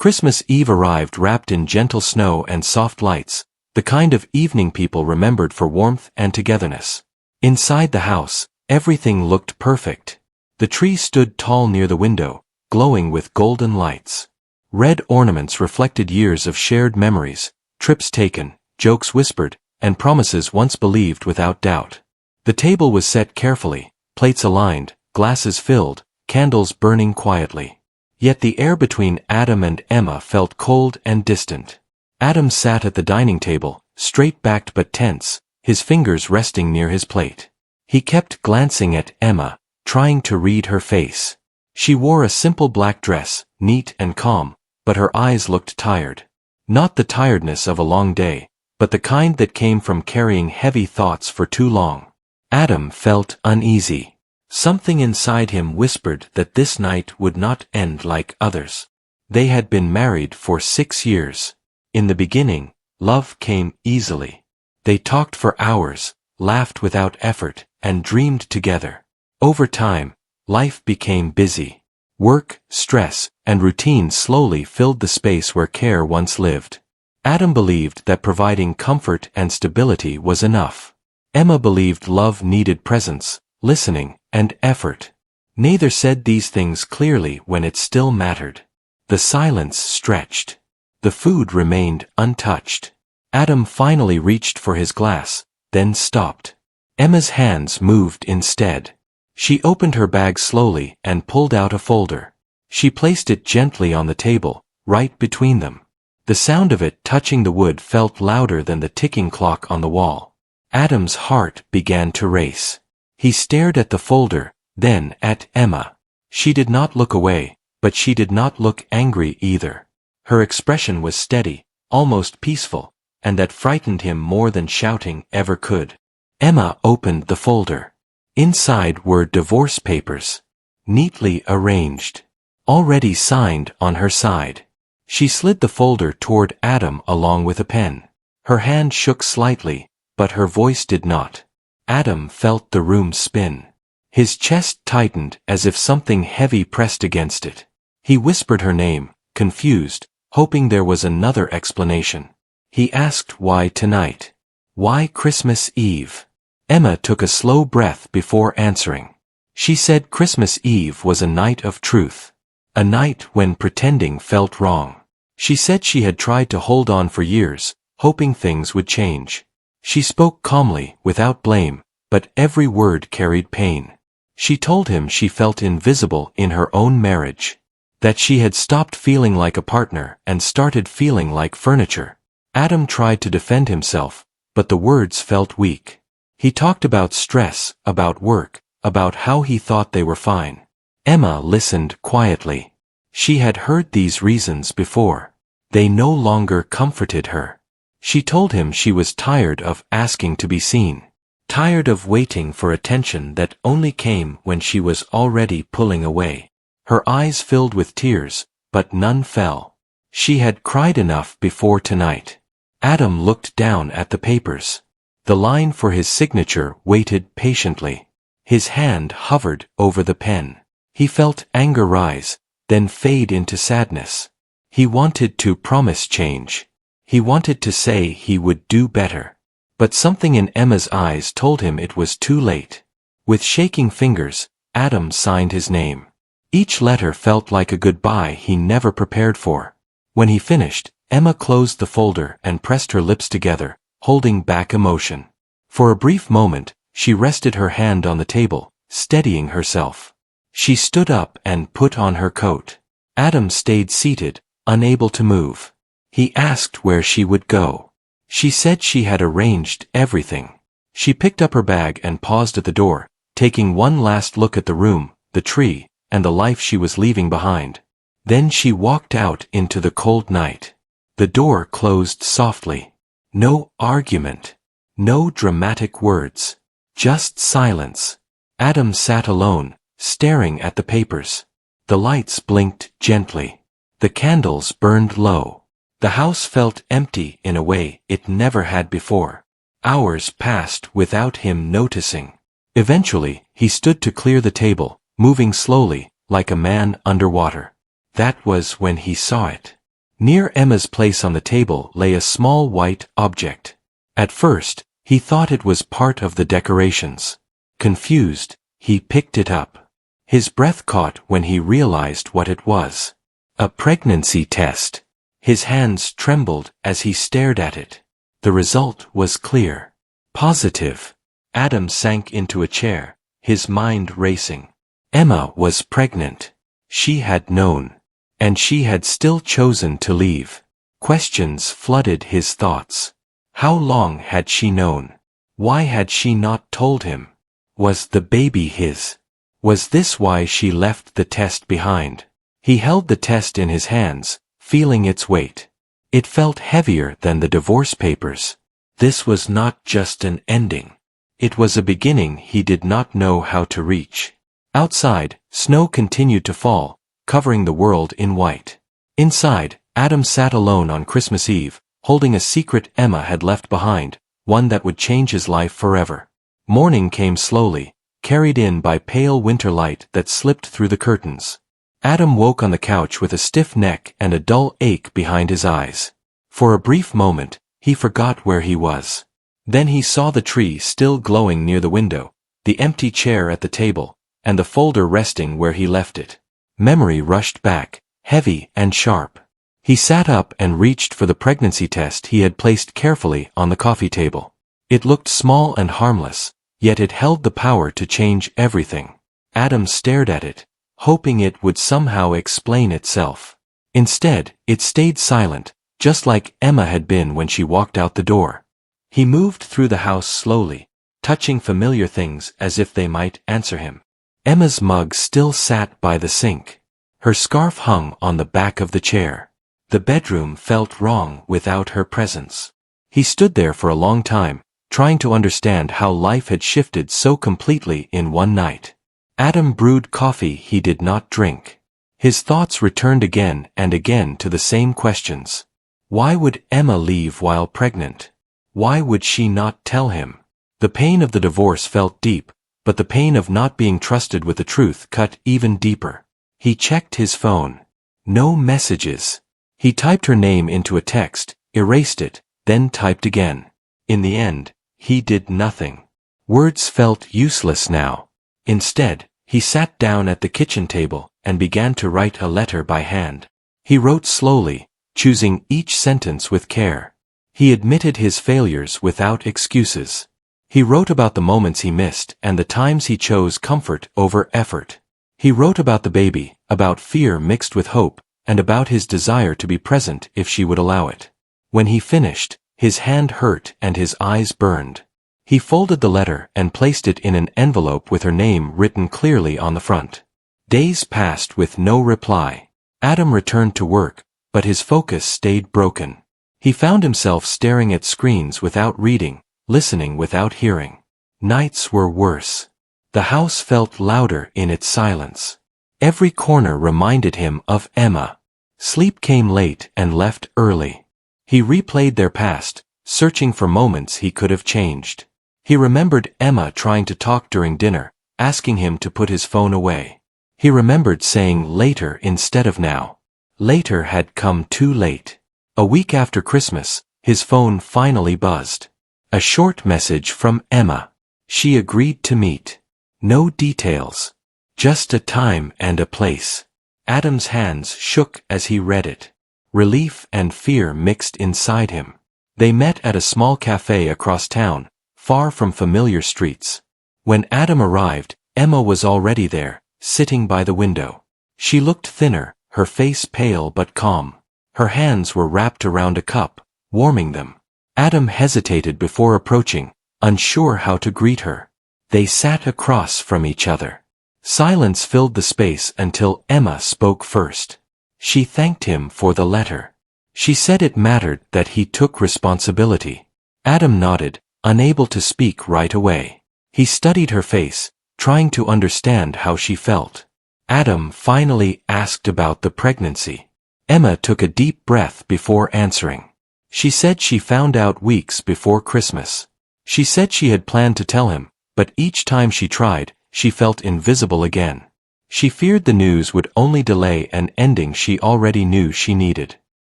Christmas Eve arrived wrapped in gentle snow and soft lights, the kind of evening people remembered for warmth and togetherness. Inside the house, everything looked perfect. The tree stood tall near the window, glowing with golden lights. Red ornaments reflected years of shared memories, trips taken, jokes whispered, and promises once believed without doubt. The table was set carefully, plates aligned, glasses filled, candles burning quietly. Yet the air between Adam and Emma felt cold and distant. Adam sat at the dining table, straight-backed but tense, his fingers resting near his plate. He kept glancing at Emma, trying to read her face. She wore a simple black dress, neat and calm, but her eyes looked tired. Not the tiredness of a long day, but the kind that came from carrying heavy thoughts for too long. Adam felt uneasy. Something inside him whispered that this night would not end like others. They had been married for 6 years. In the beginning, love came easily. They talked for hours, laughed without effort, and dreamed together. Over time, life became busy. Work, stress, and routine slowly filled the space where care once lived. Adam believed that providing comfort and stability was enough. Emma believed love needed presence, listening, and effort. Neither said these things clearly when it still mattered. The silence stretched. The food remained untouched. Adam finally reached for his glass, then stopped. Emma's hands moved instead. She opened her bag slowly and pulled out a folder. She placed it gently on the table, right between them. The sound of it touching the wood felt louder than the ticking clock on the wall. Adam's heart began to race. He stared at the folder, then at Emma. She did not look away, but she did not look angry either. Her expression was steady, almost peaceful, and that frightened him more than shouting ever could. Emma opened the folder. Inside were divorce papers, neatly arranged, already signed on her side. She slid the folder toward Adam along with a pen. Her hand shook slightly, but her voice did not. Adam felt the room spin. His chest tightened as if something heavy pressed against it. He whispered her name, confused, hoping there was another explanation. He asked why tonight. Why Christmas Eve? Emma took a slow breath before answering. She said Christmas Eve was a night of truth. A night when pretending felt wrong. She said she had tried to hold on for years, hoping things would change. She spoke calmly, without blame, but every word carried pain. She told him she felt invisible in her own marriage. That she had stopped feeling like a partner and started feeling like furniture. Adam tried to defend himself, but the words felt weak. He talked about stress, about work, about how he thought they were fine. Emma listened quietly. She had heard these reasons before. They no longer comforted her. She told him she was tired of asking to be seen. Tired of waiting for attention that only came when she was already pulling away. Her eyes filled with tears, but none fell. She had cried enough before tonight. Adam looked down at the papers. The line for his signature waited patiently. His hand hovered over the pen. He felt anger rise, then fade into sadness. He wanted to promise change. He wanted to say he would do better. But something in Emma's eyes told him it was too late. With shaking fingers, Adam signed his name. Each letter felt like a goodbye he never prepared for. When he finished, Emma closed the folder and pressed her lips together, holding back emotion. For a brief moment, she rested her hand on the table, steadying herself. She stood up and put on her coat. Adam stayed seated, unable to move. He asked where she would go. She said she had arranged everything. She picked up her bag and paused at the door, taking one last look at the room, the tree, and the life she was leaving behind. Then she walked out into the cold night. The door closed softly. No argument. No dramatic words. Just silence. Adam sat alone, staring at the papers. The lights blinked gently. The candles burned low. The house felt empty in a way it never had before. Hours passed without him noticing. Eventually, he stood to clear the table, moving slowly, like a man underwater. That was when he saw it. Near Emma's place on the table lay a small white object. At first, he thought it was part of the decorations. Confused, he picked it up. His breath caught when he realized what it was. A pregnancy test. His hands trembled as he stared at it. The result was clear. Positive. Adam sank into a chair, his mind racing. Emma was pregnant. She had known. And she had still chosen to leave. Questions flooded his thoughts. How long had she known? Why had she not told him? Was the baby his? Was this why she left the test behind? He held the test in his hands, feeling its weight. It felt heavier than the divorce papers. This was not just an ending. It was a beginning he did not know how to reach. Outside, snow continued to fall, covering the world in white. Inside, Adam sat alone on Christmas Eve, holding a secret Emma had left behind, one that would change his life forever. Morning came slowly, carried in by pale winter light that slipped through the curtains. Adam woke on the couch with a stiff neck and a dull ache behind his eyes. For a brief moment, he forgot where he was. Then he saw the tree still glowing near the window, the empty chair at the table, and the folder resting where he left it. Memory rushed back, heavy and sharp. He sat up and reached for the pregnancy test he had placed carefully on the coffee table. It looked small and harmless, yet it held the power to change everything. Adam stared at it, hoping it would somehow explain itself. Instead, it stayed silent, just like Emma had been when she walked out the door. He moved through the house slowly, touching familiar things as if they might answer him. Emma's mug still sat by the sink. Her scarf hung on the back of the chair. The bedroom felt wrong without her presence. He stood there for a long time, trying to understand how life had shifted so completely in one night. Adam brewed coffee he did not drink. His thoughts returned again and again to the same questions. Why would Emma leave while pregnant? Why would she not tell him? The pain of the divorce felt deep, but the pain of not being trusted with the truth cut even deeper. He checked his phone. No messages. He typed her name into a text, erased it, then typed again. In the end, he did nothing. Words felt useless now. Instead, he sat down at the kitchen table and began to write a letter by hand. He wrote slowly, choosing each sentence with care. He admitted his failures without excuses. He wrote about the moments he missed and the times he chose comfort over effort. He wrote about the baby, about fear mixed with hope, and about his desire to be present if she would allow it. When he finished, his hand hurt and his eyes burned. He folded the letter and placed it in an envelope with her name written clearly on the front. Days passed with no reply. Adam returned to work, but his focus stayed broken. He found himself staring at screens without reading, listening without hearing. Nights were worse. The house felt louder in its silence. Every corner reminded him of Emma. Sleep came late and left early. He replayed their past, searching for moments he could have changed. He remembered Emma trying to talk during dinner, asking him to put his phone away. He remembered saying later instead of now. Later had come too late. A week after Christmas, his phone finally buzzed. A short message from Emma. She agreed to meet. No details. Just a time and a place. Adam's hands shook as he read it. Relief and fear mixed inside him. They met at a small cafe across town, far from familiar streets. When Adam arrived, Emma was already there, sitting by the window. She looked thinner, her face pale but calm. Her hands were wrapped around a cup, warming them. Adam hesitated before approaching, unsure how to greet her. They sat across from each other. Silence filled the space until Emma spoke first. She thanked him for the letter. She said it mattered that he took responsibility. Adam nodded, unable to speak right away. He studied her face, trying to understand how she felt. Adam finally asked about the pregnancy. Emma took a deep breath before answering. She said she found out weeks before Christmas. She said she had planned to tell him, but each time she tried, she felt invisible again. She feared the news would only delay an ending she already knew she needed.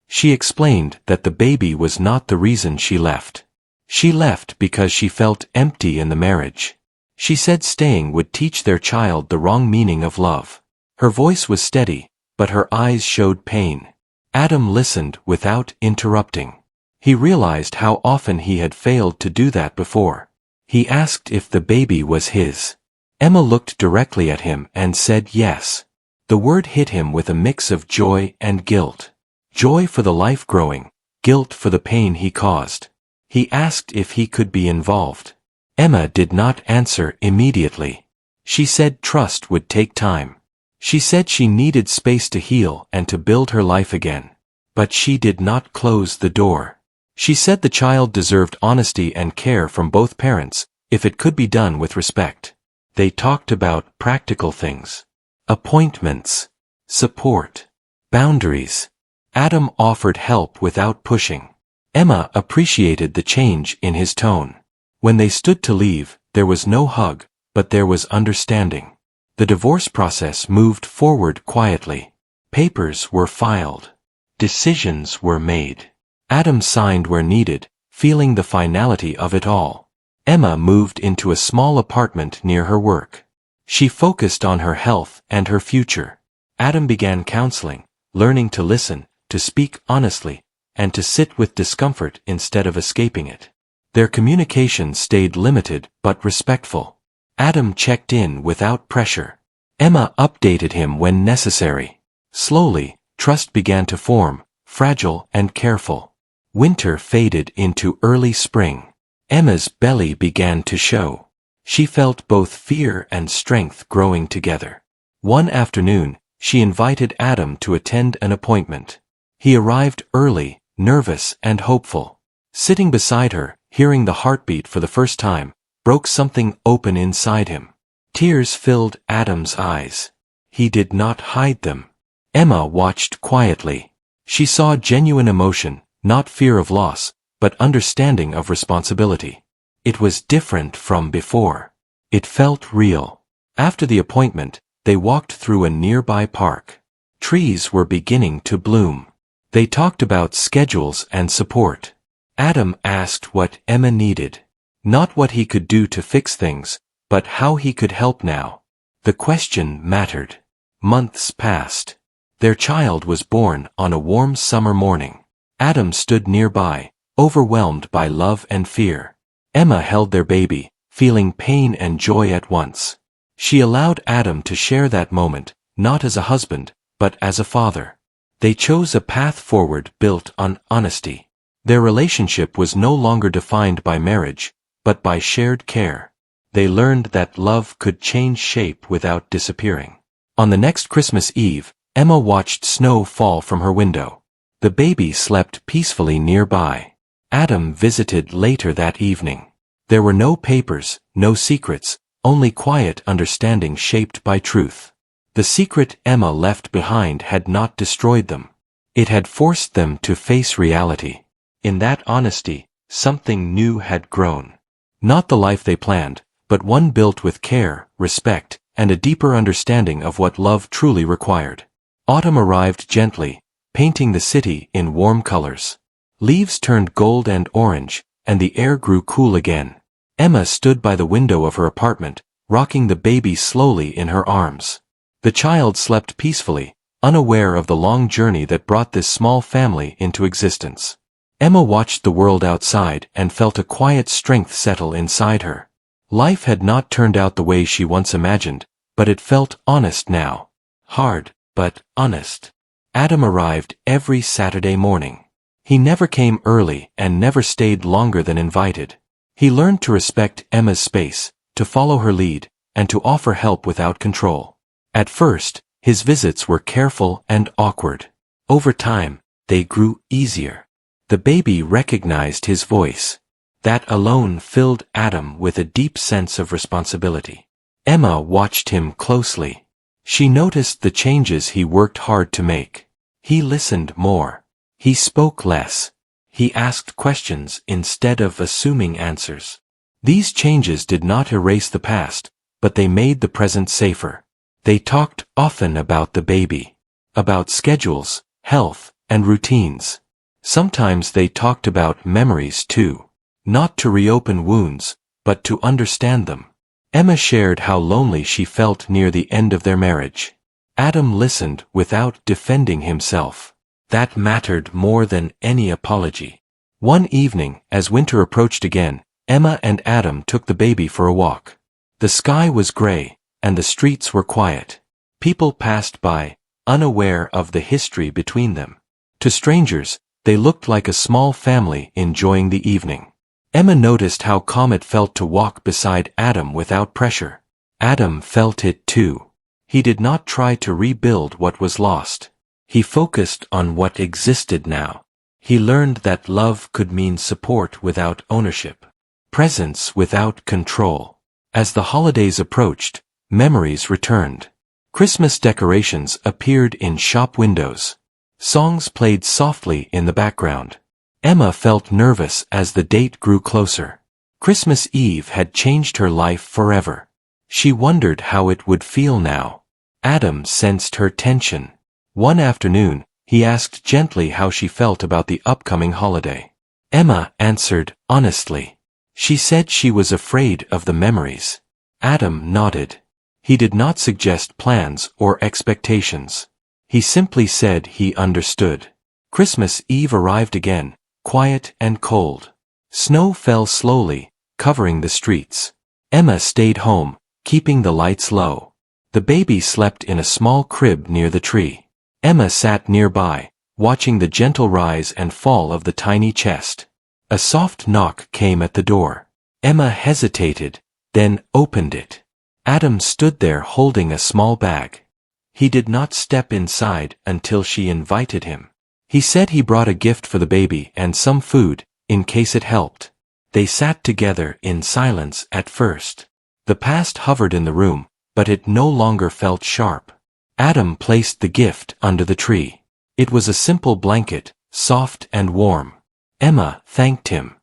She explained that the baby was not the reason she left. She left because she felt empty in the marriage. She said staying would teach their child the wrong meaning of love. Her voice was steady, but her eyes showed pain. Adam listened without interrupting. He realized how often he had failed to do that before. He asked if the baby was his. Emma looked directly at him and said yes. The word hit him with a mix of joy and guilt. Joy for the life growing, guilt for the pain he caused. He asked if he could be involved. Emma did not answer immediately. She said trust would take time. She said she needed space to heal and to build her life again. But she did not close the door. She said the child deserved honesty and care from both parents, if it could be done with respect. They talked about practical things. Appointments. Support. Boundaries. Adam offered help without pushing. Emma appreciated the change in his tone. When they stood to leave, there was no hug, but there was understanding. The divorce process moved forward quietly. Papers were filed. Decisions were made. Adam signed where needed, feeling the finality of it all. Emma moved into a small apartment near her work. She focused on her health and her future. Adam began counseling, learning to listen, to speak honestly, and to sit with discomfort instead of escaping it. Their communication stayed limited but respectful. Adam checked in without pressure. Emma updated him when necessary. Slowly, trust began to form, fragile and careful. Winter faded into early spring. Emma's belly began to show. She felt both fear and strength growing together. One afternoon, she invited Adam to attend an appointment. He arrived early, nervous and hopeful. Sitting beside her, hearing the heartbeat for the first time, broke something open inside him. Tears filled Adam's eyes. He did not hide them. Emma watched quietly. She saw genuine emotion, not fear of loss, but understanding of responsibility. It was different from before. It felt real. After the appointment, they walked through a nearby park. Trees were beginning to bloom. They talked about schedules and support. Adam asked what Emma needed. Not what he could do to fix things, but how he could help now. The question mattered. Months passed. Their child was born on a warm summer morning. Adam stood nearby, overwhelmed by love and fear. Emma held their baby, feeling pain and joy at once. She allowed Adam to share that moment, not as a husband, but as a father. They chose a path forward built on honesty. Their relationship was no longer defined by marriage, but by shared care. They learned that love could change shape without disappearing. On the next Christmas Eve, Emma watched snow fall from her window. The baby slept peacefully nearby. Adam visited later that evening. There were no papers, no secrets, only quiet understanding shaped by truth. The secret Emma left behind had not destroyed them. It had forced them to face reality. In that honesty, something new had grown. Not the life they planned, but one built with care, respect, and a deeper understanding of what love truly required. Autumn arrived gently, painting the city in warm colors. Leaves turned gold and orange, and the air grew cool again. Emma stood by the window of her apartment, rocking the baby slowly in her arms. The child slept peacefully, unaware of the long journey that brought this small family into existence. Emma watched the world outside and felt a quiet strength settle inside her. Life had not turned out the way she once imagined, but it felt honest now. Hard, but honest. Adam arrived every Saturday morning. He never came early and never stayed longer than invited. He learned to respect Emma's space, to follow her lead, and to offer help without control. At first, his visits were careful and awkward. Over time, they grew easier. The baby recognized his voice. That alone filled Adam with a deep sense of responsibility. Emma watched him closely. She noticed the changes he worked hard to make. He listened more. He spoke less. He asked questions instead of assuming answers. These changes did not erase the past, but they made the present safer. They talked often about the baby, about schedules, health, and routines. Sometimes they talked about memories too. Not to reopen wounds, but to understand them. Emma shared how lonely she felt near the end of their marriage. Adam listened without defending himself. That mattered more than any apology. One evening, as winter approached again, Emma and Adam took the baby for a walk. The sky was gray, and the streets were quiet. People passed by, unaware of the history between them. To strangers, they looked like a small family enjoying the evening. Emma noticed how calm it felt to walk beside Adam without pressure. Adam felt it too. He did not try to rebuild what was lost. He focused on what existed now. He learned that love could mean support without ownership, presence without control. As the holidays approached, memories returned. Christmas decorations appeared in shop windows. Songs played softly in the background. Emma felt nervous as the date grew closer. Christmas Eve had changed her life forever. She wondered how it would feel now. Adam sensed her tension. One afternoon, he asked gently how she felt about the upcoming holiday. Emma answered honestly. She said she was afraid of the memories. Adam nodded. He did not suggest plans or expectations. He simply said he understood. Christmas Eve arrived again, quiet and cold. Snow fell slowly, covering the streets. Emma stayed home, keeping the lights low. The baby slept in a small crib near the tree. Emma sat nearby, watching the gentle rise and fall of the tiny chest. A soft knock came at the door. Emma hesitated, then opened it. Adam stood there holding a small bag. He did not step inside until she invited him. He said he brought a gift for the baby and some food, in case it helped. They sat together in silence at first. The past hovered in the room, but it no longer felt sharp. Adam placed the gift under the tree. It was a simple blanket, soft and warm. Emma thanked him.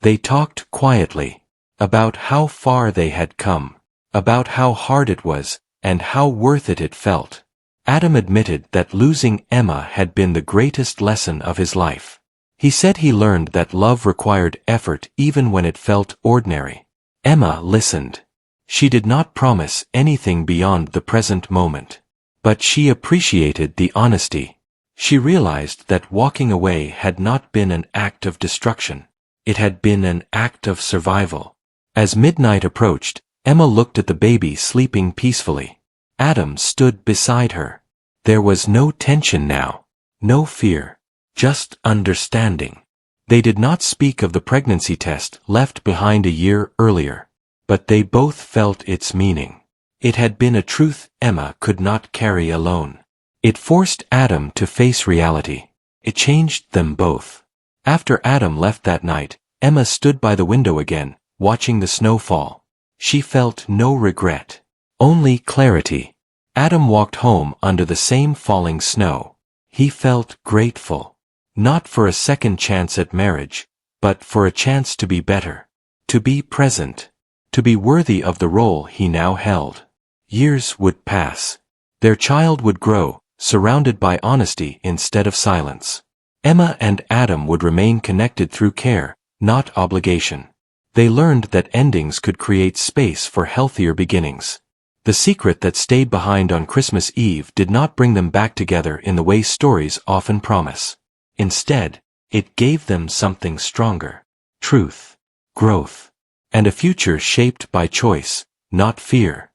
They talked quietly, about how far they had come, about how hard it was, and how worth it felt. Adam admitted that losing Emma had been the greatest lesson of his life. He said he learned that love required effort even when it felt ordinary. Emma listened. She did not promise anything beyond the present moment. But she appreciated the honesty. She realized that walking away had not been an act of destruction. It had been an act of survival. As midnight approached, Emma looked at the baby sleeping peacefully. Adam stood beside her. There was no tension now, no fear, just understanding. They did not speak of the pregnancy test left behind a year earlier, but they both felt its meaning. It had been a truth Emma could not carry alone. It forced Adam to face reality. It changed them both. After Adam left that night, Emma stood by the window again, watching the snow fall. She felt no regret, only clarity. Adam walked home under the same falling snow. He felt grateful, not for a second chance at marriage, but for a chance to be better, to be present, to be worthy of the role he now held. Years would pass. Their child would grow, surrounded by honesty instead of silence. Emma and Adam would remain connected through care, not obligation. They learned that endings could create space for healthier beginnings. The secret that stayed behind on Christmas Eve did not bring them back together in the way stories often promise. Instead, it gave them something stronger: truth, growth, and a future shaped by choice, not fear.